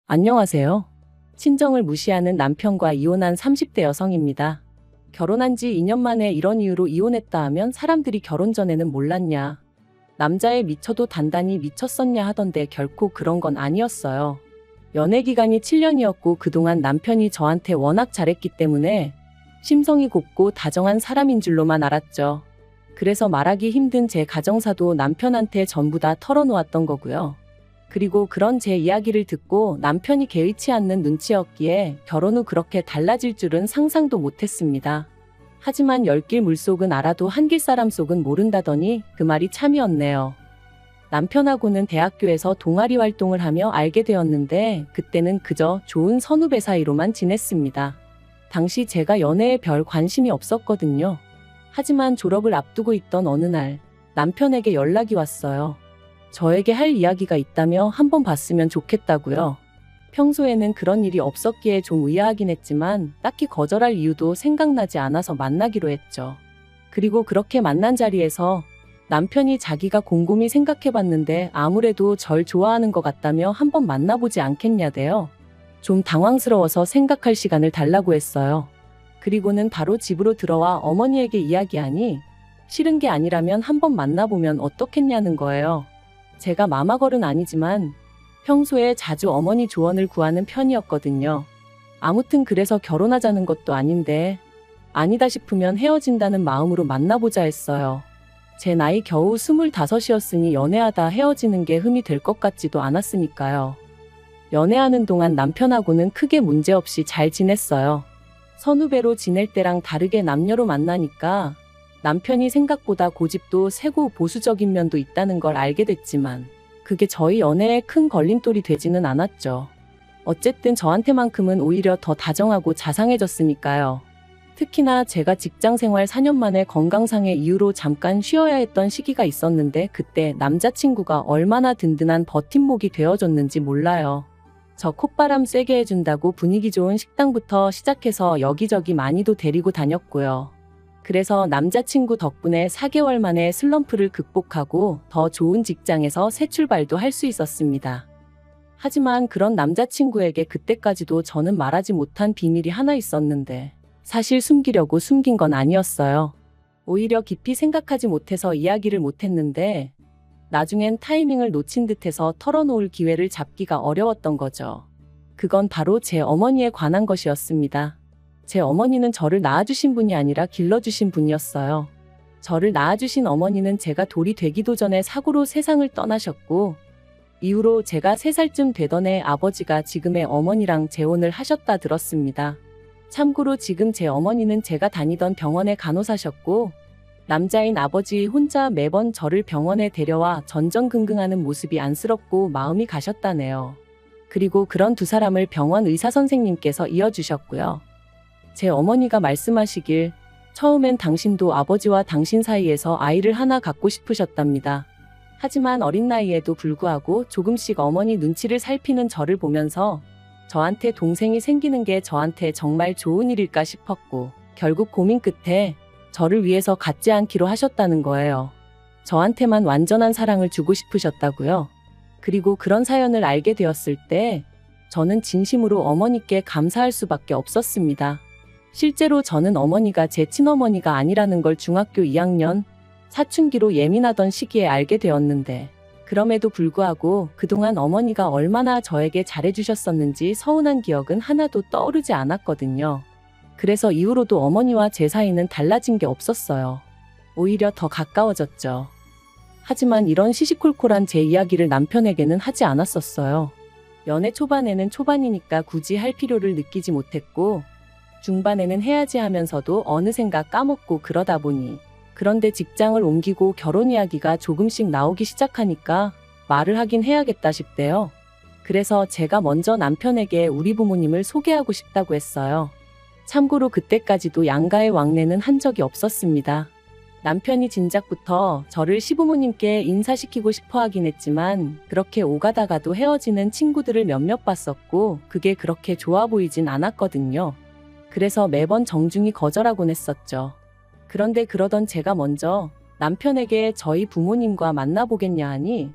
안녕하세요. 친정을 무시하는 남편과 이혼한 30대 여성입니다. 결혼한 지 2년 만에 이런 이유로 이혼했다 하면 사람들이 결혼 전에는 몰랐냐, 남자에 미쳐도 단단히 미쳤었냐 하던데 결코 그런 건 아니었어요. 연애 기간이 7년이었고 그동안 남편이 저한테 워낙 잘했기 때문에 심성이 곱고 다정한 사람인 줄로만 알았죠. 그래서 말하기 힘든 제 가정사도 남편한테 전부 다 털어놓았던 거고요. 그리고 그런 제 이야기를 듣고 남편이 개의치 않는 눈치였기에 결혼 후 그렇게 달라질 줄은 상상도 못했습니다. 하지만 열길 물속은 알아도 한길 사람 속은 모른다더니 그 말이 참이었네요. 남편하고는 대학교에서 동아리 활동을 하며 알게 되었는데 그때는 그저 좋은 선후배 사이로만 지냈습니다. 당시 제가 연애에 별 관심이 없었거든요. 하지만 졸업을 앞두고 있던 어느 날 남편에게 연락이 왔어요. 저에게 할 이야기가 있다며 한번 봤으면 좋겠다고요. 평소에는 그런 일이 없었기에 좀 의아하긴 했지만 딱히 거절할 이유도 생각나지 않아서 만나기로 했죠. 그리고 그렇게 만난 자리에서 남편이 자기가 곰곰이 생각해봤는데 아무래도 절 좋아하는 것 같다며 한번 만나보지 않겠냐대요. 좀 당황스러워서 생각할 시간을 달라고 했어요. 그리고는 바로 집으로 들어와 어머니에게 이야기하니 싫은 게 아니라면 한번 만나보면 어떻겠냐는 거예요. 제가 마마걸은 아니지만 평소에 자주 어머니 조언을 구하는 편이었거든요. 아무튼 그래서 결혼하자는 것도 아닌데 아니다 싶으면 헤어진다는 마음으로 만나보자 했어요. 제 나이 겨우 25이었으니 연애하다 헤어지는 게 흠이 될 것 같지도 않았으니까요. 연애하는 동안 남편하고는 크게 문제없이 잘 지냈어요. 선후배로 지낼 때랑 다르게 남녀로 만나니까 남편이 생각보다 고집도 세고 보수적인 면도 있다는 걸 알게 됐지만 그게 저희 연애에 큰 걸림돌이 되지는 않았죠. 어쨌든 저한테만큼은 오히려 더 다정하고 자상해졌으니까요. 특히나 제가 직장생활 4년 만에 건강상의 이유로 잠깐 쉬어야 했던 시기가 있었는데 그때 남자친구가 얼마나 든든한 버팀목이 되어줬는지 몰라요. 저 콧바람 쐬게 해준다고 분위기 좋은 식당부터 시작해서 여기저기 많이도 데리고 다녔고요. 그래서 남자친구 덕분에 4개월 만에 슬럼프를 극복하고 더 좋은 직장에서 새 출발도 할 수 있었습니다. 하지만 그런 남자친구에게 그때까지도 저는 말하지 못한 비밀이 하나 있었는데 사실 숨기려고 숨긴 건 아니었어요. 오히려 깊이 생각하지 못해서 이야기를 못했는데 나중엔 타이밍을 놓친 듯해서 털어놓을 기회를 잡기가 어려웠던 거죠. 그건 바로 제 어머니에 관한 것이었습니다. 제 어머니는 저를 낳아주신 분이 아니라 길러주신 분이었어요. 저를 낳아주신 어머니는 제가 돌이 되기도 전에 사고로 세상을 떠나셨고 이후로 제가 3살쯤 되던 해 아버지가 지금의 어머니랑 재혼을 하셨다 들었습니다. 참고로 지금 제 어머니는 제가 다니던 병원의 간호사셨고 남자인 아버지 혼자 매번 저를 병원에 데려와 전전긍긍하는 모습이 안쓰럽고 마음이 가셨다네요. 그리고 그런 두 사람을 병원 의사 선생님께서 이어주셨고요. 제 어머니가 말씀하시길 처음엔 당신도 아버지와 당신 사이에서 아이를 하나 갖고 싶으셨답니다. 하지만 어린 나이에도 불구하고 조금씩 어머니 눈치를 살피는 저를 보면서 저한테 동생이 생기는 게 저한테 정말 좋은 일일까 싶었고 결국 고민 끝에 저를 위해서 갖지 않기로 하셨다는 거예요. 저한테만 완전한 사랑을 주고 싶으셨다고요. 그리고 그런 사연을 알게 되었을 때 저는 진심으로 어머니께 감사할 수밖에 없었습니다. 실제로 저는 어머니가 제 친어머니가 아니라는 걸 중학교 2학년 사춘기로 예민하던 시기에 알게 되었는데 그럼에도 불구하고 그동안 어머니가 얼마나 저에게 잘해주셨었는지 서운한 기억은 하나도 떠오르지 않았거든요. 그래서 이후로도 어머니와 제 사이는 달라진 게 없었어요. 오히려 더 가까워졌죠. 하지만 이런 시시콜콜한 제 이야기를 남편에게는 하지 않았었어요. 연애 초반에는 초반이니까 굳이 할 필요를 느끼지 못했고 중반에는 해야지 하면서도 어느샌가 까먹고 그러다 보니 그런데 직장을 옮기고 결혼 이야기가 조금씩 나오기 시작하니까 말을 하긴 해야겠다 싶대요. 그래서 제가 먼저 남편에게 우리 부모님을 소개하고 싶다고 했어요. 참고로 그때까지도 양가의 왕래는 한 적이 없었습니다. 남편이 진작부터 저를 시부모님께 인사시키고 싶어 하긴 했지만 그렇게 오가다가도 헤어지는 친구들을 몇몇 봤었고 그게 그렇게 좋아 보이진 않았거든요. 그래서 매번 정중히 거절하곤 했었죠. 그런데 그러던 제가 먼저 남편에게 저희 부모님과 만나보겠냐 하니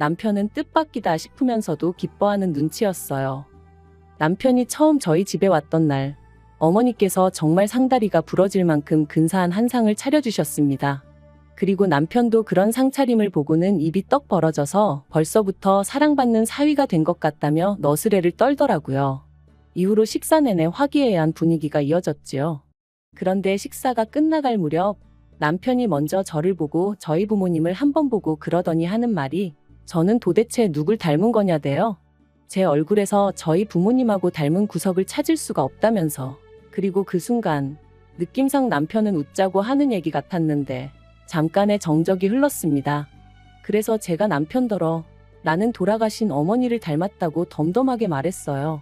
남편은 뜻밖이다 싶으면서도 기뻐하는 눈치였어요. 남편이 처음 저희 집에 왔던 날, 어머니께서 정말 상다리가 부러질 만큼 근사한 한상을 차려주셨습니다. 그리고 남편도 그런 상차림을 보고는 입이 떡 벌어져서 벌써부터 사랑받는 사위가 된 것 같다며 너스레를 떨더라고요. 이후로 식사 내내 화기애애한 분위기가 이어졌지요. 그런데 식사가 끝나갈 무렵 남편이 먼저 저를 보고 저희 부모님을 한번 보고 그러더니 하는 말이 저는 도대체 누굴 닮은 거냐대요. 제 얼굴에서 저희 부모님하고 닮은 구석을 찾을 수가 없다면서. 그리고 그 순간 느낌상 남편은 웃자고 하는 얘기 같았는데 잠깐의 정적이 흘렀습니다. 그래서 제가 남편더러 나는 돌아가신 어머니를 닮았다고 덤덤하게 말했어요.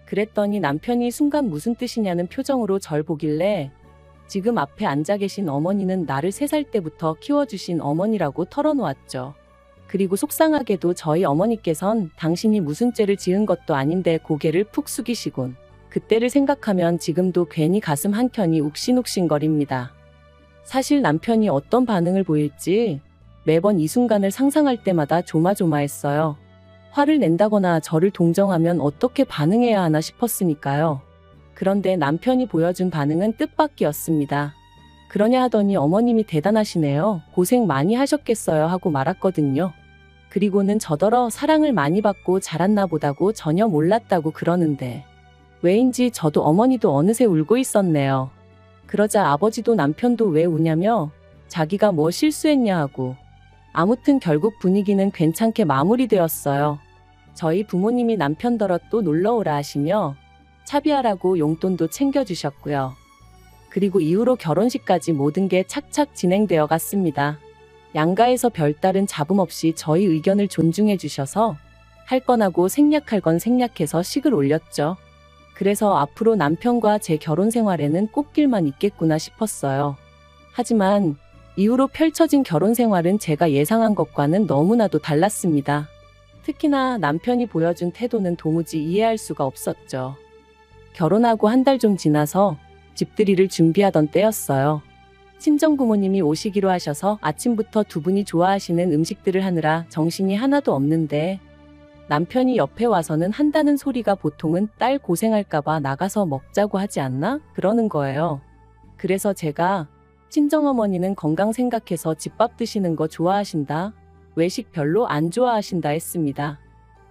그랬더니 남편이 순간 무슨 뜻이냐는 표정으로 절 보길래 지금 앞에 앉아 계신 어머니는 나를 3살 때부터 키워주신 어머니라고 털어놓았죠. 그리고 속상하게도 저희 어머니께선 당신이 무슨 죄를 지은 것도 아닌데 고개를 푹 숙이시곤 그때를 생각하면 지금도 괜히 가슴 한켠이 욱신욱신거립니다. 사실 남편이 어떤 반응을 보일지 매번 이 순간을 상상할 때마다 조마조마했어요. 화를 낸다거나 저를 동정하면 어떻게 반응해야 하나 싶었으니까요. 그런데 남편이 보여준 반응은 뜻밖이었습니다. 그러냐 하더니 어머님이 대단하시네요. 고생 많이 하셨겠어요 하고 말았거든요. 그리고는 저더러 사랑을 많이 받고 자랐나 보다고 전혀 몰랐다고 그러는데 왜인지 저도 어머니도 어느새 울고 있었네요. 그러자 아버지도 남편도 왜 우냐며 자기가 뭐 실수했냐 하고 아무튼 결국 분위기는 괜찮게 마무리되었어요. 저희 부모님이 남편더러 또 놀러오라 하시며 차비하라고 용돈도 챙겨주셨고요. 그리고 이후로 결혼식까지 모든 게 착착 진행되어 갔습니다. 양가에서 별다른 잡음 없이 저희 의견을 존중해 주셔서 할 건 하고 생략할 건 생략해서 식을 올렸죠. 그래서 앞으로 남편과 제 결혼 생활에는 꽃길만 있겠구나 싶었어요. 하지만 이후로 펼쳐진 결혼 생활은 제가 예상한 것과는 너무나도 달랐습니다. 특히나 남편이 보여준 태도는 도무지 이해할 수가 없었죠. 결혼하고 한 달 좀 지나서 집들이를 준비하던 때였어요. 친정부모님이 오시기로 하셔서 아침부터 두 분이 좋아하시는 음식들을 하느라 정신이 하나도 없는데 남편이 옆에 와서는 한다는 소리가 보통은 딸 고생할까봐 나가서 먹자고 하지 않나? 그러는 거예요. 그래서 제가 친정어머니는 건강 생각해서 집밥 드시는 거 좋아하신다. 외식 별로 안 좋아하신다 했습니다.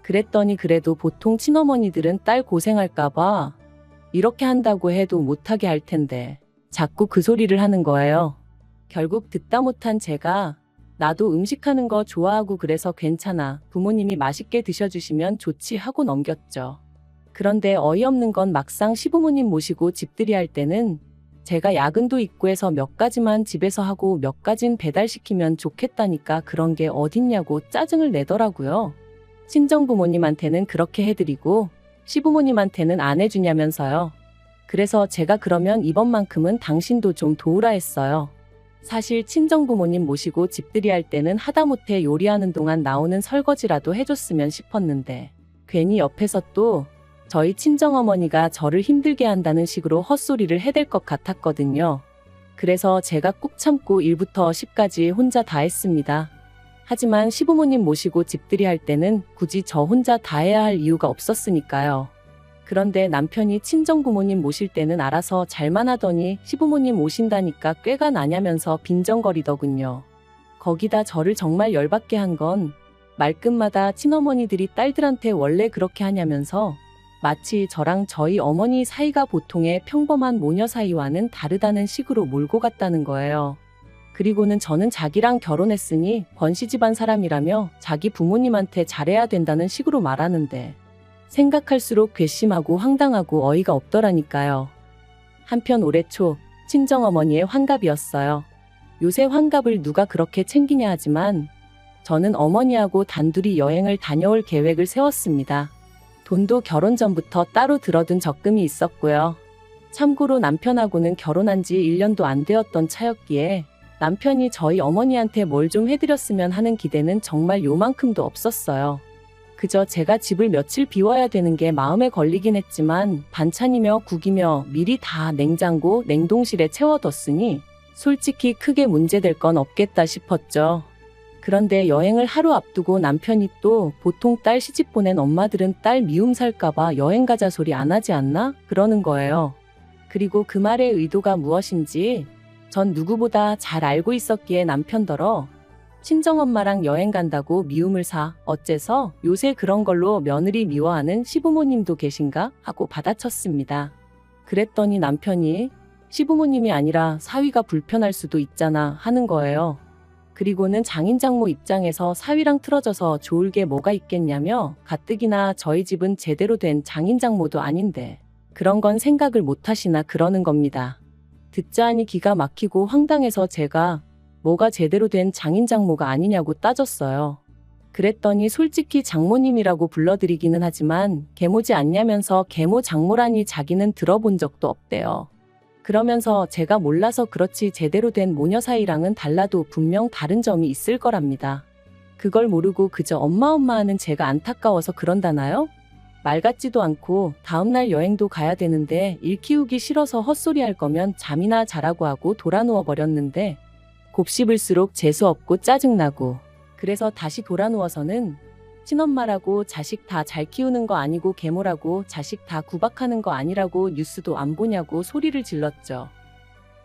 그랬더니 그래도 보통 친어머니들은 딸 고생할까봐 이렇게 한다고 해도 못하게 할 텐데 자꾸 그 소리를 하는 거예요. 결국 듣다 못한 제가 나도 음식하는 거 좋아하고 그래서 괜찮아. 부모님이 맛있게 드셔주시면 좋지 하고 넘겼죠. 그런데 어이없는 건 막상 시부모님 모시고 집들이 할 때는 제가 야근도 있고 해서 몇 가지만 집에서 하고 몇 가진 배달시키면 좋겠다니까 그런 게 어딨냐고 짜증을 내더라고요. 친정부모님한테는 그렇게 해드리고 시부모님한테는 안 해주냐면서요. 그래서 제가 그러면 이번만큼은 당신도 좀 도우라 했어요. 사실 친정부모님 모시고 집들이 할 때는 하다못해 요리하는 동안 나오는 설거지라도 해줬으면 싶었는데 괜히 옆에서 또 저희 친정어머니가 저를 힘들게 한다는 식으로 헛소리를 해댈 것 같았거든요. 그래서 제가 꾹 참고 1부터 10까지 혼자 다 했습니다. 하지만 시부모님 모시고 집들이 할 때는 굳이 저 혼자 다 해야 할 이유가 없었으니까요. 그런데 남편이 친정부모님 모실 때는 알아서 잘만 하더니 시부모님 오신다니까 꾀가 나냐면서 빈정거리더군요. 거기다 저를 정말 열받게 한 건 말끝마다 친어머니들이 딸들한테 원래 그렇게 하냐면서 마치 저랑 저희 어머니 사이가 보통의 평범한 모녀 사이와는 다르다는 식으로 몰고 갔다는 거예요. 그리고는 저는 자기랑 결혼했으니 번시 집안 사람이라며 자기 부모님한테 잘해야 된다는 식으로 말하는데 생각할수록 괘씸하고 황당하고 어이가 없더라니까요. 한편 올해 초 친정어머니의 환갑이었어요. 요새 환갑을 누가 그렇게 챙기냐 하지만 저는 어머니하고 단둘이 여행을 다녀올 계획을 세웠습니다. 돈도 결혼 전부터 따로 들어둔 적금이 있었고요. 참고로 남편하고는 결혼한 지 1년도 안 되었던 차였기에 남편이 저희 어머니한테 뭘 좀 해드렸으면 하는 기대는 정말 요만큼도 없었어요. 그저 제가 집을 며칠 비워야 되는 게 마음에 걸리긴 했지만 반찬이며 국이며 미리 다 냉장고, 냉동실에 채워뒀으니 솔직히 크게 문제될 건 없겠다 싶었죠. 그런데 여행을 하루 앞두고 남편이 또 보통 딸 시집 보낸 엄마들은 딸 미움 살까봐 여행 가자 소리 안 하지 않나? 그러는 거예요. 그리고 그 말의 의도가 무엇인지 전 누구보다 잘 알고 있었기에 남편더러 친정엄마랑 여행 간다고 미움을 사 어째서 요새 그런 걸로 며느리 미워하는 시부모님도 계신가? 하고 받아쳤습니다. 그랬더니 남편이 시부모님이 아니라 사위가 불편할 수도 있잖아 하는 거예요. 그리고는 장인장모 입장에서 사위랑 틀어져서 좋을 게 뭐가 있겠냐며 가뜩이나 저희 집은 제대로 된 장인장모도 아닌데 그런 건 생각을 못 하시나 그러는 겁니다. 듣자 하니 기가 막히고 황당해서 제가 뭐가 제대로 된 장인장모가 아니냐고 따졌어요. 그랬더니 솔직히 장모님이라고 불러드리기는 하지만 계모지 않냐면서 계모 장모라니 자기는 들어본 적도 없대요. 그러면서 제가 몰라서 그렇지 제대로 된 모녀 사이랑은 달라도 분명 다른 점이 있을 거랍니다. 그걸 모르고 그저 엄마 하는 제가 안타까워서 그런다나요? 말 같지도 않고 다음날 여행도 가야 되는데 일 키우기 싫어서 헛소리 할 거면 잠이나 자라고 하고 돌아 누워 버렸는데 곱씹을수록 재수없고 짜증나고 그래서 다시 돌아 누워서는 친엄마라고 자식 다 잘 키우는 거 아니고 계모라고 자식 다 구박하는 거 아니라고 뉴스도 안 보냐고 소리를 질렀죠.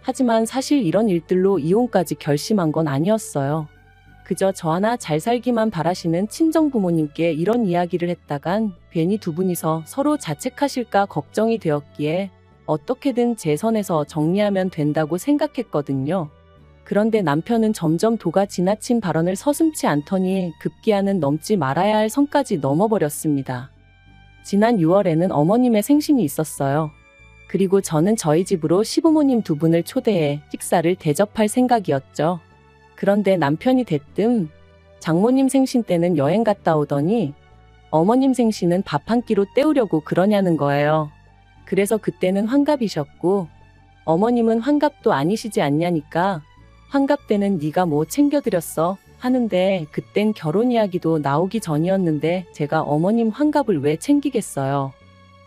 하지만 사실 이런 일들로 이혼까지 결심한 건 아니었어요. 그저 저 하나 잘 살기만 바라시는 친정부모님께 이런 이야기를 했다간 괜히 두 분이서 서로 자책하실까 걱정이 되었기에 어떻게든 제 선에서 정리하면 된다고 생각했거든요. 그런데 남편은 점점 도가 지나친 발언을 서슴지 않더니 급기야는 넘지 말아야 할 선까지 넘어버렸습니다. 지난 6월에는 어머님의 생신이 있었어요. 그리고 저는 저희 집으로 시부모님 두 분을 초대해 식사를 대접할 생각이었죠. 그런데 남편이 대뜸 장모님 생신 때는 여행 갔다 오더니 어머님 생신은 밥 한 끼로 때우려고 그러냐는 거예요. 그래서 그때는 환갑이셨고 어머님은 환갑도 아니시지 않냐니까 환갑 때는 네가 뭐 챙겨드렸어 하는데 그땐 결혼 이야기도 나오기 전이었는데 제가 어머님 환갑을 왜 챙기겠어요.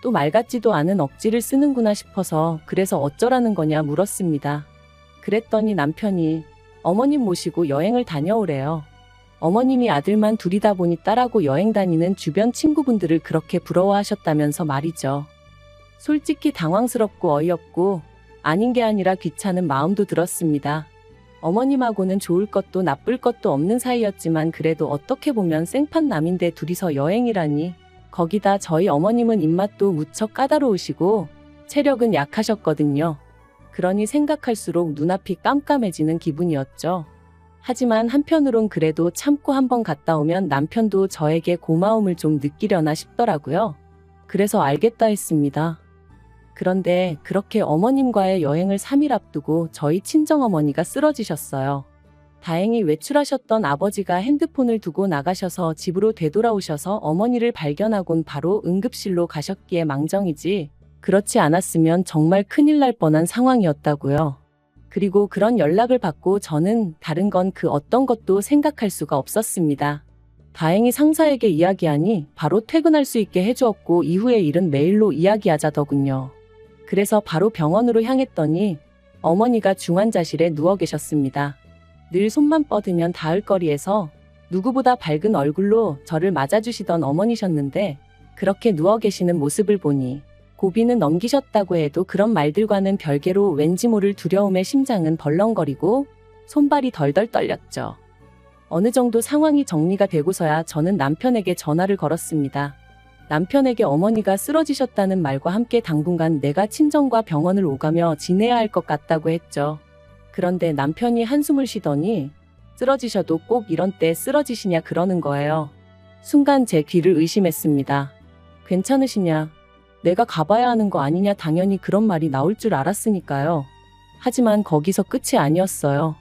또 말 같지도 않은 억지를 쓰는구나 싶어서 그래서 어쩌라는 거냐 물었습니다. 그랬더니 남편이 어머님 모시고 여행을 다녀오래요. 어머님이 아들만 둘이다 보니 딸하고 여행 다니는 주변 친구분들을 그렇게 부러워하셨다면서 말이죠. 솔직히 당황스럽고 어이없고 아닌 게 아니라 귀찮은 마음도 들었습니다. 어머님하고는 좋을 것도 나쁠 것도 없는 사이였지만 그래도 어떻게 보면 생판남인데 둘이서 여행이라니. 거기다 저희 어머님은 입맛도 무척 까다로우시고 체력은 약하셨거든요. 그러니 생각할수록 눈앞이 깜깜해지는 기분이었죠. 하지만 한편으론 그래도 참고 한번 갔다 오면 남편도 저에게 고마움을 좀 느끼려나 싶더라고요. 그래서 알겠다 했습니다. 그런데 그렇게 어머님과의 여행을 3일 앞두고 저희 친정어머니가 쓰러지셨어요. 다행히 외출하셨던 아버지가 핸드폰을 두고 나가셔서 집으로 되돌아오셔서 어머니를 발견하곤 바로 응급실로 가셨기에 망정이지 그렇지 않았으면 정말 큰일 날 뻔한 상황이었다고요. 그리고 그런 연락을 받고 저는 다른 건 그 어떤 것도 생각할 수가 없었습니다. 다행히 상사에게 이야기하니 바로 퇴근할 수 있게 해주었고 이후의 일은 메일로 이야기하자더군요. 그래서 바로 병원으로 향했더니 어머니가 중환자실에 누워 계셨습니다. 늘 손만 뻗으면 닿을 거리에서 누구보다 밝은 얼굴로 저를 맞아주시던 어머니셨는데 그렇게 누워 계시는 모습을 보니 고비는 넘기셨다고 해도 그런 말들과는 별개로 왠지 모를 두려움에 심장은 벌렁거리고 손발이 덜덜 떨렸죠. 어느 정도 상황이 정리가 되고서야 저는 남편에게 전화를 걸었습니다. 남편에게 어머니가 쓰러지셨다는 말과 함께 당분간 내가 친정과 병원을 오가며 지내야 할 것 같다고 했죠. 그런데 남편이 한숨을 쉬더니 쓰러지셔도 꼭 이런 때 쓰러지시냐 그러는 거예요. 순간 제 귀를 의심했습니다. 괜찮으시냐? 내가 가봐야 하는 거 아니냐 당연히 그런 말이 나올 줄 알았으니까요. 하지만 거기서 끝이 아니었어요.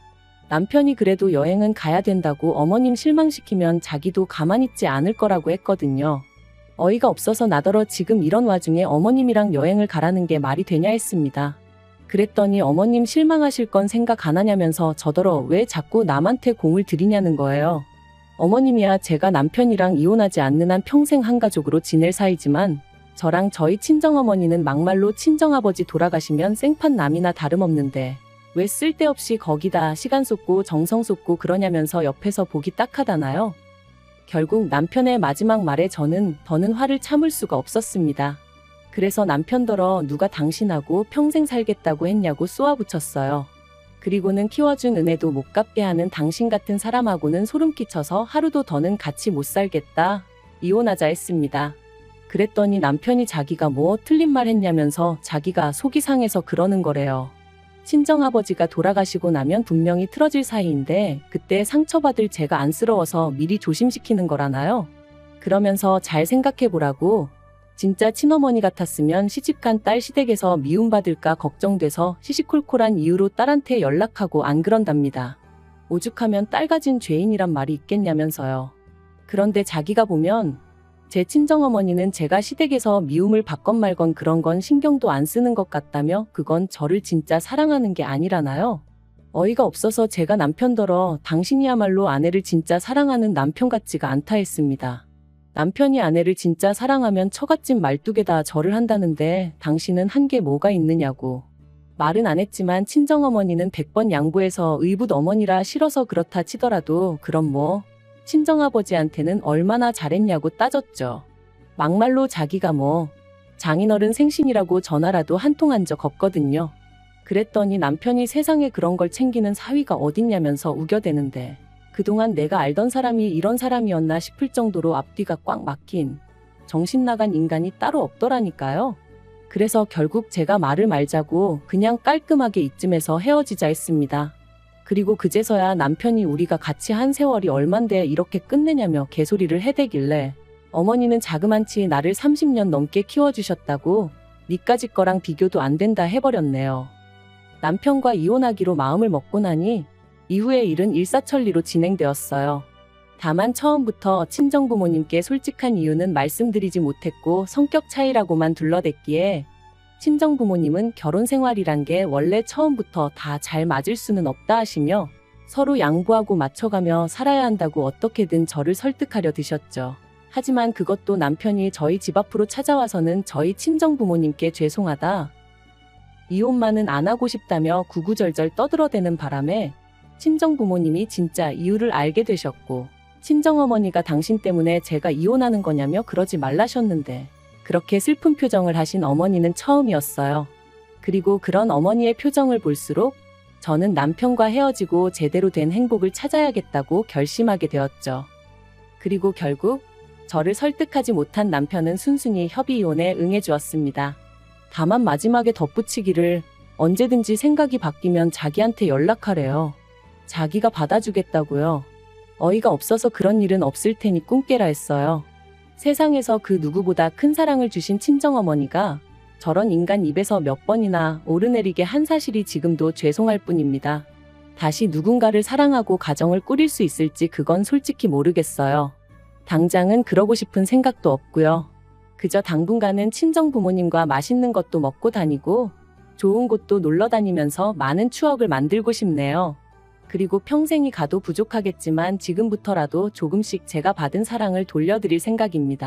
남편이 그래도 여행은 가야 된다고 어머님 실망시키면 자기도 가만히 있지 않을 거라고 했거든요. 어이가 없어서 나더러 지금 이런 와중에 어머님이랑 여행을 가라는 게 말이 되냐 했습니다. 그랬더니 어머님 실망하실 건 생각 안 하냐면서 저더러 왜 자꾸 남한테 공을 들이냐는 거예요. 어머님이야 제가 남편이랑 이혼하지 않는 한 평생 한 가족으로 지낼 사이지만 저랑 저희 친정어머니는 막말로 친정아버지 돌아가시면 생판남이나 다름없는데 왜 쓸데없이 거기다 시간 쏟고 정성 쏟고 그러냐면서 옆에서 보기 딱하다나요? 결국 남편의 마지막 말에 저는 더는 화를 참을 수가 없었습니다. 그래서 남편더러 누가 당신하고 평생 살겠다고 했냐고 쏘아붙였어요. 그리고는 키워준 은혜도 못 갚게 하는 당신 같은 사람하고는 소름 끼쳐서 하루도 더는 같이 못 살겠다. 이혼하자 했습니다. 그랬더니 남편이 자기가 뭐 틀린 말 했냐면서 자기가 속이 상해서 그러는 거래요. 친정아버지가 돌아가시고 나면 분명히 틀어질 사이인데 그때 상처받을 제가 안쓰러워서 미리 조심시키는 거라나요? 그러면서 잘 생각해보라고. 진짜 친어머니 같았으면 시집간 딸 시댁에서 미움받을까 걱정돼서 시시콜콜한 이유로 딸한테 연락하고 안 그런답니다. 오죽하면 딸 가진 죄인이란 말이 있겠냐면서요. 그런데 자기가 보면 제 친정어머니는 제가 시댁에서 미움을 받건 말건 그런 건 신경도 안 쓰는 것 같다며 그건 저를 진짜 사랑하는 게 아니라나요? 어이가 없어서 제가 남편더러 당신이야말로 아내를 진짜 사랑하는 남편 같지가 않다 했습니다. 남편이 아내를 진짜 사랑하면 처갓집 말뚝에다 절을 한다는데 당신은 한 게 뭐가 있느냐고. 말은 안 했지만 친정어머니는 100번 양보해서 의붓 어머니라 싫어서 그렇다 치더라도 그럼 뭐 친정아버지한테는 얼마나 잘했냐고 따졌죠. 막말로 자기가 뭐 장인어른 생신이라고 전화라도 한 통 한 적 없거든요. 그랬더니 남편이 세상에 그런 걸 챙기는 사위가 어딨냐면서 우겨대는데 그동안 내가 알던 사람이 이런 사람이었나 싶을 정도로 앞뒤가 꽉 막힌 정신 나간 인간이 따로 없더라니까요. 그래서 결국 제가 말을 말자고 그냥 깔끔하게 이쯤에서 헤어지자 했습니다. 그리고 그제서야 남편이 우리가 같이 한 세월이 얼만데 이렇게 끝내냐며 개소리를 해대길래 어머니는 자그만치 나를 30년 넘게 키워주셨다고 니까지 거랑 비교도 안 된다 해버렸네요. 남편과 이혼하기로 마음을 먹고 나니 이후의 일은 일사천리로 진행되었어요. 다만 처음부터 친정부모님께 솔직한 이유는 말씀드리지 못했고 성격 차이라고만 둘러댔기에 친정부모님은 결혼 생활이란 게 원래 처음부터 다 잘 맞을 수는 없다 하시며 서로 양보하고 맞춰가며 살아야 한다고 어떻게든 저를 설득하려 드셨죠. 하지만 그것도 남편이 저희 집 앞으로 찾아와서는 저희 친정부모님께 죄송하다. 이혼만은 안 하고 싶다며 구구절절 떠들어대는 바람에 친정부모님이 진짜 이유를 알게 되셨고 친정어머니가 당신 때문에 제가 이혼하는 거냐며 그러지 말라셨는데 그렇게 슬픈 표정을 하신 어머니는 처음이었어요. 그리고 그런 어머니의 표정을 볼수록 저는 남편과 헤어지고 제대로 된 행복을 찾아야겠다고 결심하게 되었죠. 그리고 결국 저를 설득하지 못한 남편은 순순히 협의 이혼에 응해주었습니다. 다만 마지막에 덧붙이기를 언제든지 생각이 바뀌면 자기한테 연락하래요. 자기가 받아주겠다고요. 어이가 없어서 그런 일은 없을 테니 꿈 깨라 했어요. 세상에서 그 누구보다 큰 사랑을 주신 친정어머니가 저런 인간 입에서 몇 번이나 오르내리게 한 사실이 지금도 죄송할 뿐입니다. 다시 누군가를 사랑하고 가정을 꾸릴 수 있을지 그건 솔직히 모르겠어요. 당장은 그러고 싶은 생각도 없고요. 그저 당분간은 친정부모님과 맛있는 것도 먹고 다니고 좋은 곳도 놀러 다니면서 많은 추억을 만들고 싶네요. 그리고 평생이 가도 부족하겠지만 지금부터라도 조금씩 제가 받은 사랑을 돌려드릴 생각입니다.